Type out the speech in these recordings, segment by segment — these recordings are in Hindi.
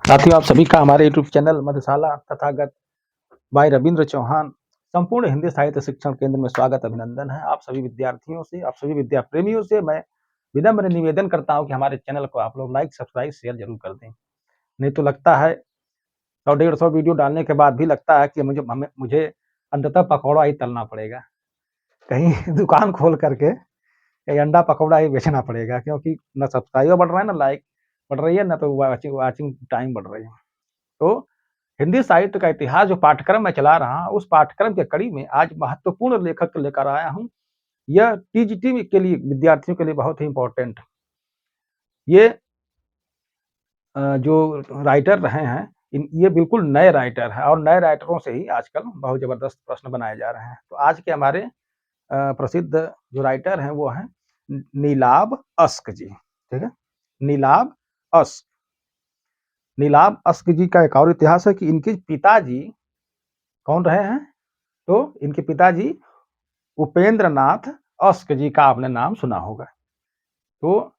साथियों, आप सभी का हमारे यूट्यूब चैनल मधुशाला तथागत भाई रविंद्र चौहान संपूर्ण हिंदी साहित्य शिक्षण केंद्र में स्वागत अभिनंदन है। आप सभी विद्यार्थियों से, आप सभी विद्या प्रेमियों से मैं विनम्र निवेदन करता हूं कि हमारे चैनल को आप लोग लाइक, सब्सक्राइब, शेयर जरूर कर दें। नहीं तो लगता है 100-150 वीडियो डालने के बाद भी लगता है कि मुझे अंततः पकौड़ा ही तलना पड़ेगा, कहीं दुकान खोल करके कहीं अंडा पकौड़ा ही बेचना पड़ेगा, क्योंकि न सब्सक्राइबर बढ़ रहा है, न लाइक बढ़ रही है, न तो वॉचिंग टाइम बढ़ रही है। तो हिंदी साहित्य का इतिहास जो पाठ्यक्रम मैं चला रहा हूं, उस पाठ्यक्रम के कड़ी में आज महत्वपूर्ण लेखक लेकर आया हूं। यह टीजीटी के लिए, विद्यार्थियों के लिए बहुत ही इंपॉर्टेंट। ये जो राइटर रहे हैं, ये बिल्कुल नए राइटर हैं और नए राइटरों से ही आजकल बहुत जबरदस्त प्रश्न बनाए जा रहे हैं। तो आज के हमारे प्रसिद्ध जो राइटर हैं वो हैं नीलाब अस्क जी। ठीक है, नीलाब अस्क। नीलाब अस्क जी का एक और इतिहास है कि इनके पिताजी कौन रहे हैं। तो इनके पिताजी उपेंद्र नाथ अस्क जी का आपने नाम सुना होगा। तो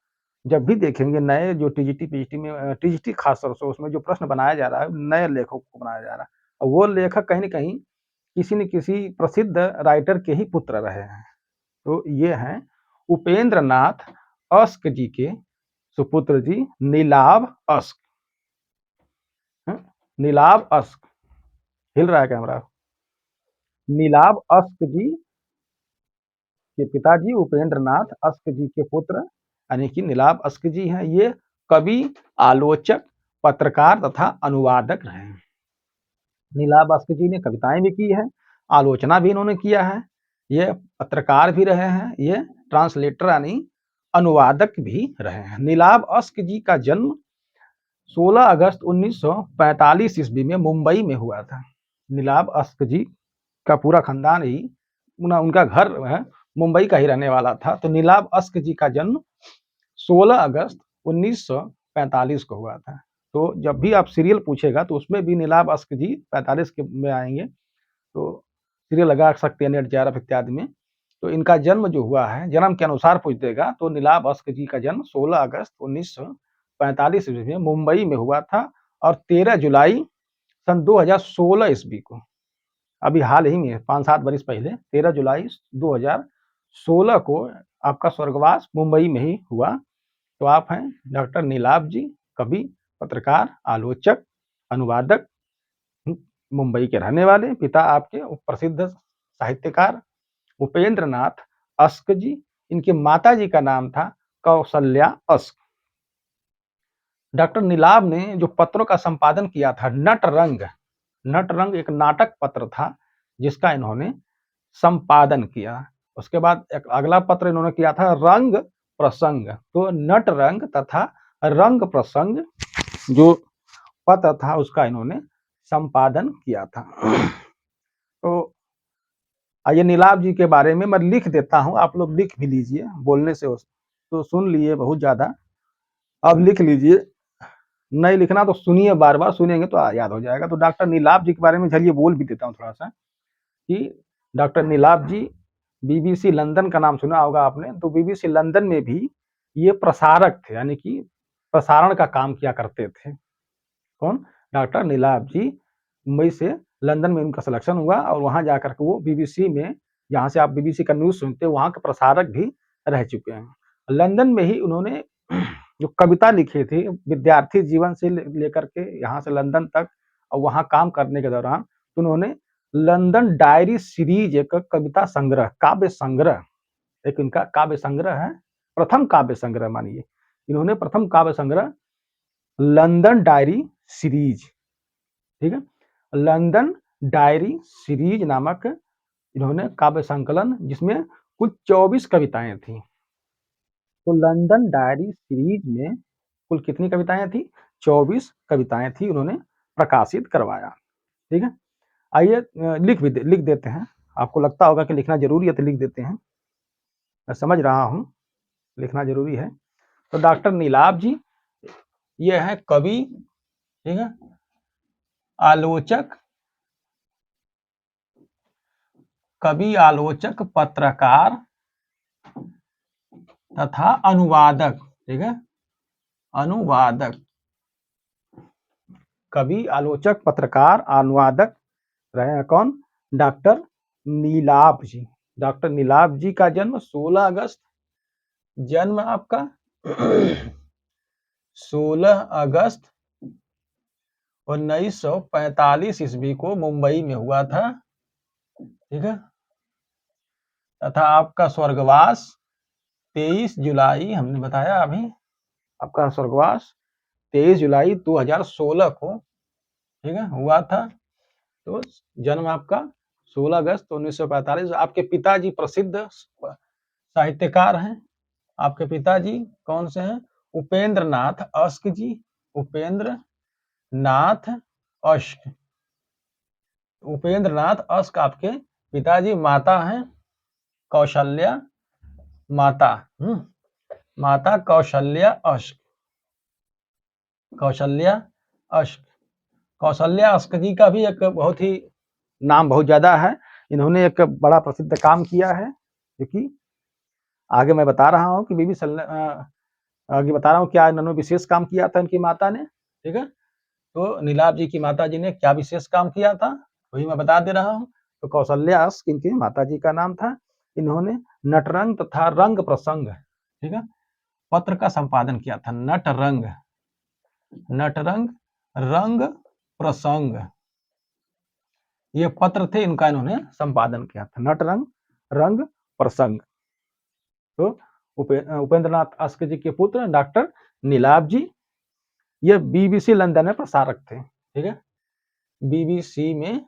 जब भी देखेंगे नए जो टीजीटी पीजीटी में, टीजीटी खास तौर से उसमें जो प्रश्न बनाया जा रहा है, नए लेखकों को बनाया जा रहा है, और वो लेखक कहीं न कहीं किसी न किसी प्रसिद्ध राइटर के ही पुत्र रहे हैं। तो ये हैं उपेंद्र नाथ अस्क जी के सुपुत्र जी नीलाब अस्क। नीलाब अस्क, हिल रहा है कैमरा। नीलाब अस्क जी के पिताजी उपेंद्र नाथ अस्क जी के पुत्र यानी कि नीलाब अस्क जी हैं। ये कवि, आलोचक, पत्रकार तथा अनुवादक रहे हैं। नीलाब अस्क जी ने कविताएं भी की हैं, आलोचना भी इन्होंने किया है, ये पत्रकार भी रहे हैं, ये ट्रांसलेटर यानी अनुवादक भी रहे हैं। नीलाब अस्क जी का जन्म 16 अगस्त 1945 ईस्वी में मुंबई में हुआ था। नीलाब अस्क जी का पूरा खानदान ही, उनका घर है मुंबई का ही रहने वाला था। तो नीलाब अस्क जी का जन्म 16 अगस्त 1945 को हुआ था। तो जब भी आप सीरियल पूछेगा तो उसमें भी नीलाब अस्क जी 45 के में आएंगे। तो सीरियल लगा सकते हैं नेट JRF इत्यादि में। तो इनका जन्म जो हुआ है, जन्म के अनुसार पूछ देगा तो नीलाब अस्क जी का जन्म 16 अगस्त 1945 ईस्वी में मुंबई में हुआ था और 13 जुलाई सन 2016 ईस्वी को, अभी हाल ही में 5-7 वर्ष पहले 13 जुलाई 2016 को आपका स्वर्गवास मुंबई में ही हुआ। तो आप हैं डॉक्टर नीलाब जी, कवि, पत्रकार, आलोचक, अनुवादक, मुंबई के रहने वाले। पिता आपके प्रसिद्ध साहित्यकार उपेंद्र नाथ अस्क जी। इनकी माता जी का नाम था कौशल्या अस्क। डॉक्टर नीलाब ने जो पत्रों का संपादन किया था, नटरंग, नटरंग एक नाटक पत्र था जिसका इन्होंने संपादन किया। उसके बाद एक अगला पत्र इन्होंने किया था रंग प्रसंग। तो नटरंग तथा रंग प्रसंग जो पत्र था उसका इन्होंने संपादन किया था। तो आइए नीलाब जी के बारे में मैं लिख देता हूं, आप लोग लिख भी लीजिए, बोलने से तो सुन लिए बहुत ज्यादा, अब लिख लीजिए। नहीं लिखना तो सुनिए, बार बार सुनेंगे तो याद हो जाएगा। तो डॉक्टर नीलाब जी के बारे में चलिए बोल भी देता हूँ थोड़ा सा कि डॉक्टर नीलाब जी, बीबीसी लंदन का नाम सुना होगा आपने। तो बीबीसी लंदन में भी ये प्रसारक थे, यानी कि प्रसारण का काम किया करते थे। कौन? डॉक्टर नीलाब जी। मुंबई से लंदन में उनका सिलेक्शन हुआ और वहां जाकर के वो बीबीसी में, जहां से आप बीबीसी का न्यूज सुनते हैं, वहां के प्रसारक भी रह चुके हैं। लंदन में ही उन्होंने जो कविता लिखी थी, विद्यार्थी जीवन से लेकर के यहाँ से लंदन तक, और वहां काम करने के दौरान तो उन्होंने लंदन डायरी सीरीज, एक कविता संग्रह, काव्य संग्रह, एक इनका काव्य संग्रह है, प्रथम काव्य संग्रह मानिए। इन्होंने प्रथम काव्य संग्रह लंदन डायरी सीरीज, ठीक है, लंदन डायरी सीरीज नामक इन्होंने काव्य संकलन, जिसमें कुल 24 कविताएं थी। तो लंदन डायरी सीरीज में कुल कितनी कविताएं थी? 24 कविताएं थी, उन्होंने प्रकाशित करवाया। ठीक है, आइए लिख देते हैं। आपको लगता होगा कि लिखना जरूरी है तो लिख देते हैं, मैं समझ रहा हूं लिखना जरूरी है। तो डॉक्टर नीलाब जी ये है कवि, ठीक है, आलोचक, कवि, आलोचक, पत्रकार तथा अनुवादक। ठीक है, अनुवादक। कवि, आलोचक, पत्रकार, अनुवादक रहे हैं कौन? डॉक्टर नीलाभ जी। डॉक्टर नीलाभ जी का जन्म 16 अगस्त, जन्म आपका 16 अगस्त 1945 ईस्वी को मुंबई में हुआ था, ठीक है। तथा आपका स्वर्गवास 23 जुलाई, हमने बताया अभी, आपका स्वर्गवास 23 जुलाई 2016 को, ठीक है, हुआ था। तो जन्म आपका 16 अगस्त 1945। आपके पिताजी प्रसिद्ध साहित्यकार हैं। आपके पिताजी कौन से हैं? उपेंद्र नाथ अश्क जी। उपेंद्र नाथ अश्क, उपेंद्र नाथ अश्क आपके पिताजी। माता हैं कौशल्या माता, माता कौशल्या अश्क, कौशल्या अश्क। कौशल्या अश्क जी का भी एक बहुत ही नाम बहुत ज्यादा है। इन्होंने एक बड़ा प्रसिद्ध काम किया है, जो कि आगे मैं बता रहा हूँ कि आगे बता रहा हूँ क्या इन्होंने विशेष काम किया था इनकी माता ने, ठीक है। तो नीलाभ जी की माता जी ने क्या विशेष काम किया था, वही मैं बता दे रहा हूँ। तो कौशल्या अश्क इनकी माता जी का नाम था। इन्होंने नटरंग तथा रंग प्रसंग, ठीक है, पत्र का संपादन किया था। नटरंग, नटरंग, रंग प्रसंग, ये पत्र थे, इनका इन्होंने संपादन किया था। नटरंग, रंग प्रसंग। तो उपेंद्र नाथ अश्क जी के पुत्र डॉक्टर नीलाभ जी, ये बीबीसी लंदन में प्रसारक थे, ठीक है। बीबीसी में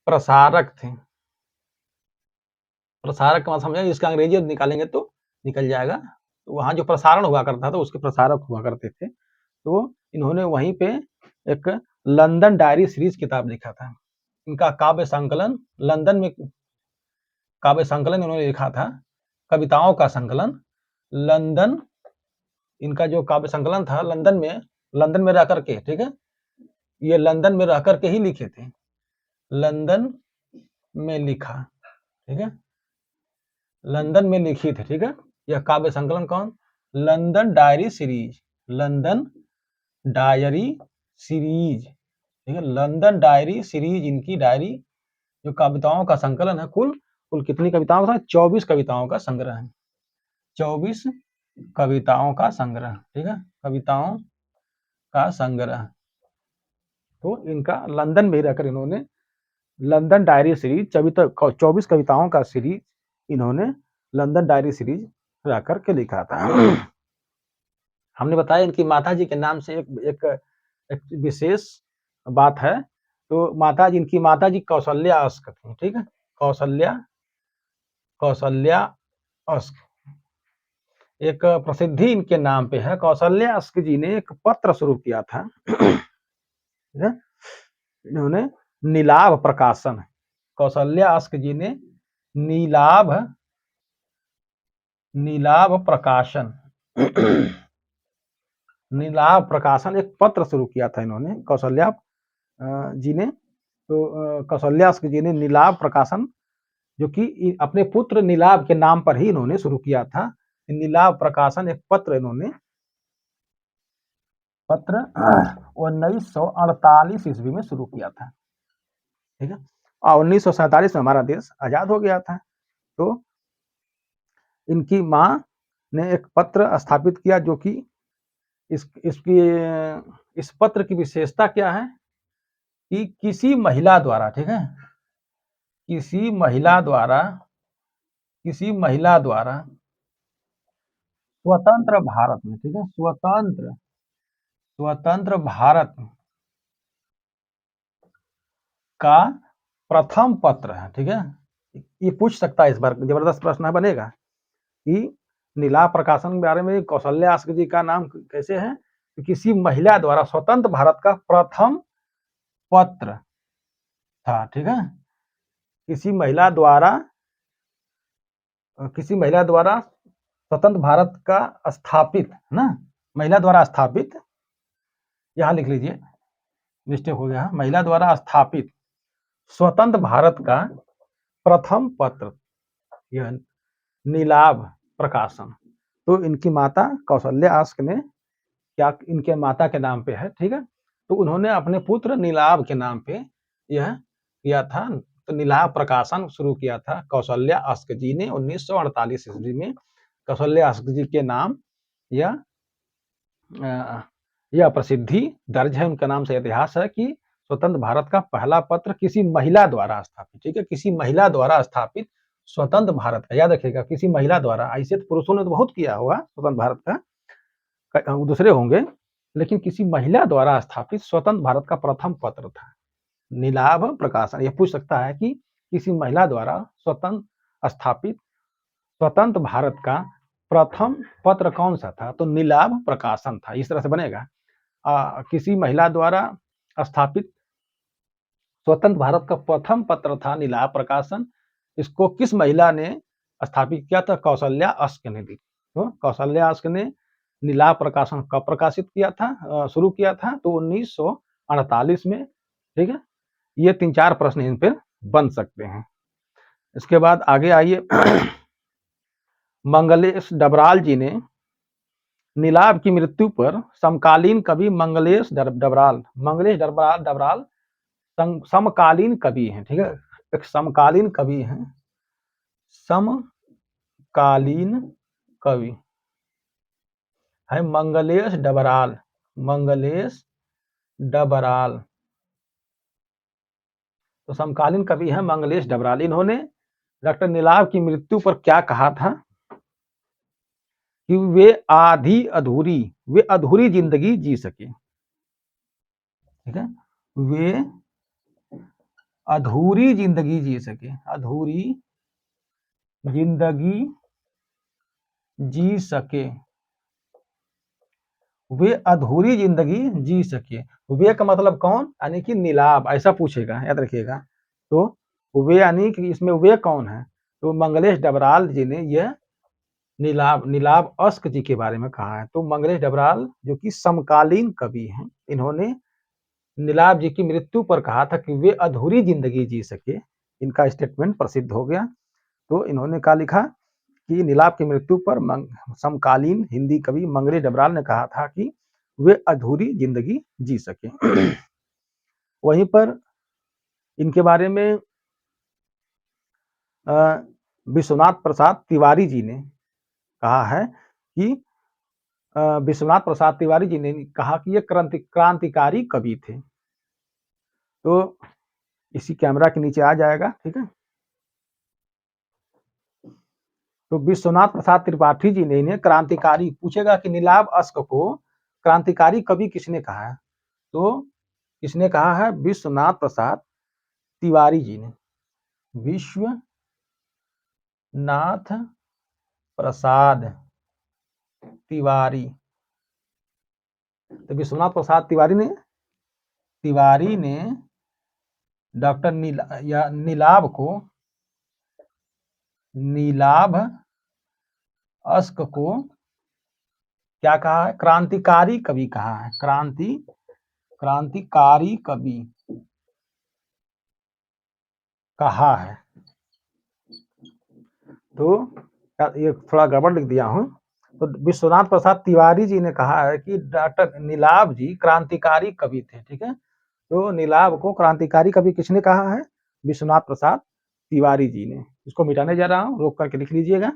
प्रसारक थे। प्रसारक का समझे, इसका अंग्रेजी निकालेंगे तो निकल जाएगा। तो वहां जो प्रसारण हुआ करता था उसके प्रसारक हुआ करते थे। तो इन्होंने वहीं पे एक लंदन डायरी सीरीज किताब लिखा था। इनका काव्य संकलन लंदन में, काव्य संकलन इन्होंने लिखा था, कविताओं का संकलन लंदन। इनका जो काव्य संकलन था लंदन में रह करके, ठीक है, ये लंदन में रह करके ही लिखे थे, लंदन में लिखा, ठीक है, लंदन में लिखी थी, ठीक है। यह काव्य संकलन कौन? London diary series, London diary series, ठीक है। लंदन डायरी सीरीज इनकी डायरी, जो कविताओं का संकलन है। कुल कितनी कविताओं का? 24 कविताओं का संग्रह है। 24 कविताओं का संग्रह, ठीक है, कविताओं का संग्रह। तो इनका लंदन में रहकर इन्होंने लंदन डायरी सीरीज 24 कविताओं का सीरीज इन्होंने लंदन डायरी सीरीज रहकर के लिखा था। हमने बताया इनकी माता जी के नाम से एक विशेष बात है। तो माता जी, इनकी माता जी कौशल्या अश्क थी, ठीक है, कौशल्या अश्क, एक प्रसिद्धि इनके नाम पे है। कौशल्या अश्क जी ने एक पत्र शुरू किया था, ठीक है, इन्होंने नीलाभ प्रकाशन, कौशल्या अश्क जी ने नीलाभ प्रकाशन नीलाभ प्रकाशन एक पत्र शुरू किया था इन्होंने, कौशल्या जी ने। तो कौशल्या अश्क जी ने नीलाभ प्रकाशन, जो कि अपने पुत्र नीलाभ के नाम पर ही इन्होंने शुरू किया था। नीलाभ प्रकाशन एक पत्र इन्होंने, पत्र 1948 ईस्वी में शुरू किया था, ठीक है। और 1947 में हमारा देश आजाद हो गया था। तो इनकी माँ ने एक पत्र स्थापित किया, जो कि इस पत्र की विशेषता क्या है कि किसी महिला द्वारा, ठीक है, किसी महिला द्वारा स्वतंत्र भारत में, ठीक है, स्वतंत्र भारत का प्रथम पत्र है, ठीक है। ये पूछ सकता है, इस बार जबरदस्त प्रश्न बनेगा कि नीलाभ प्रकाशन के बारे में कौशल्या अश्क जी का नाम कैसे है? कि किसी महिला द्वारा स्वतंत्र भारत का प्रथम पत्र था, ठीक है। किसी महिला द्वारा स्वतंत्र भारत का स्थापित, ना, महिला द्वारा स्थापित, यहां लिख लीजिए, मिस्टेक हो गया, महिला द्वारा स्थापित स्वतंत्र भारत का प्रथम पत्र, यह नीलाभ प्रकाशन। तो इनकी माता कौशल्या अश्क ने क्या, इनके माता के नाम पे है, ठीक है। तो उन्होंने अपने पुत्र नीलाभ के नाम पे यह किया था। तो नीलाभ प्रकाशन शुरू किया था कौशल्या अस्क जी ने 1948 ईस्वी में। कौशल्या अस्क जी के नाम यह यह प्रसिद्धि दर्ज है, उनके नाम से इतिहास है कि स्वतंत्र भारत का पहला पत्र किसी महिला द्वारा स्थापित, ठीक है, किसी महिला द्वारा स्थापित स्वतंत्र भारत का, याद रखिएगा, किसी महिला द्वारा। ऐसे तो पुरुषों ने तो बहुत किया होगा स्वतंत्र भारत का, दूसरे होंगे, लेकिन किसी महिला द्वारा स्थापित स्वतंत्र भारत का प्रथम पत्र था नीलाभ प्रकाशन। यह पूछ सकता है कि किसी महिला द्वारा स्वतंत्र स्थापित स्वतंत्र भारत का प्रथम पत्र कौन सा था, तो नीलाभ प्रकाशन था। इस तरह से बनेगा। किसी महिला द्वारा स्थापित स्वतंत्र भारत का प्रथम पत्र था नीलाभ प्रकाशन। इसको किस महिला ने स्थापित किया था, कौशल्या अस्क ने दी। तो कौशल्या अस्क ने नीलाभ प्रकाशन कब प्रकाशित किया था, शुरू किया था, तो 1948 में, ठीक है। ये 3-4 प्रश्न इन पर बन सकते हैं। इसके बाद आगे आइए। मंगलेश डबराल जी ने नीलाभ की मृत्यु पर समकालीन कवि मंगलेश डबराल समकालीन कवि हैं, ठीक है, एक समकालीन कवि हैं, समकालीन कवि है मंगलेश डबराल। तो समकालीन कवि है मंगलेश डबराल। इन्होंने डॉक्टर नीलाभ की मृत्यु पर क्या कहा था कि वे अधूरी जिंदगी जी सके, ठीक है, वे अधूरी जिंदगी जी सके, अधूरी जिंदगी जी सके, वे अधूरी जिंदगी जी सके। वे का मतलब कौन, यानी कि नीलाभ, ऐसा पूछेगा, याद रखिएगा। तो वे यानी कि इसमें वे कौन है, तो मंगलेश डबराल जी ने यह नीलाभ अस्क जी के बारे में कहा है। तो मंगलेश डबराल जो कि समकालीन कवि हैं, इन्होंने नीलाभ जी की मृत्यु पर कहा था कि वे अधूरी जिंदगी जी सके। इनका स्टेटमेंट प्रसिद्ध हो गया। तो इन्होंने क्या लिखा कि नीलाभ की मृत्यु पर समकालीन हिंदी कवि मंगलेश डबराल ने कहा था कि वे अधूरी जिंदगी जी सके। वहीं पर इनके बारे में विश्वनाथ प्रसाद तिवारी जी ने कहा है कि विश्वनाथ प्रसाद तिवारी जी ने कहा कि ये क्रांतिकारी कवि थे। तो इसी कैमरा के नीचे आ जाएगा, ठीक है। तो विश्वनाथ प्रसाद त्रिपाठी जी ने इन्हें क्रांतिकारी, पूछेगा कि नीलाभ अस्क को क्रांतिकारी कवि किसने कहा है, तो किसने कहा है, विश्वनाथ प्रसाद तिवारी जी ने। विश्वनाथ प्रसाद तिवारी। तो विश्वनाथ प्रसाद तिवारी ने डॉक्टर नीलाभ अस्क को क्या कहा है, क्रांतिकारी कवि कहा है, क्रांतिकारी कवि कहा है। तो ये थोड़ा गड़बड़ लिख दिया हूं। तो विश्वनाथ प्रसाद तिवारी जी ने कहा है कि डॉक्टर नीलाभ जी क्रांतिकारी कवि थे, ठीक है। तो नीलाभ को क्रांतिकारी कवि किसने कहा है, विश्वनाथ प्रसाद तिवारी जी ने। इसको मिटाने जा रहा हूं, रोक करके लिख लीजिएगा।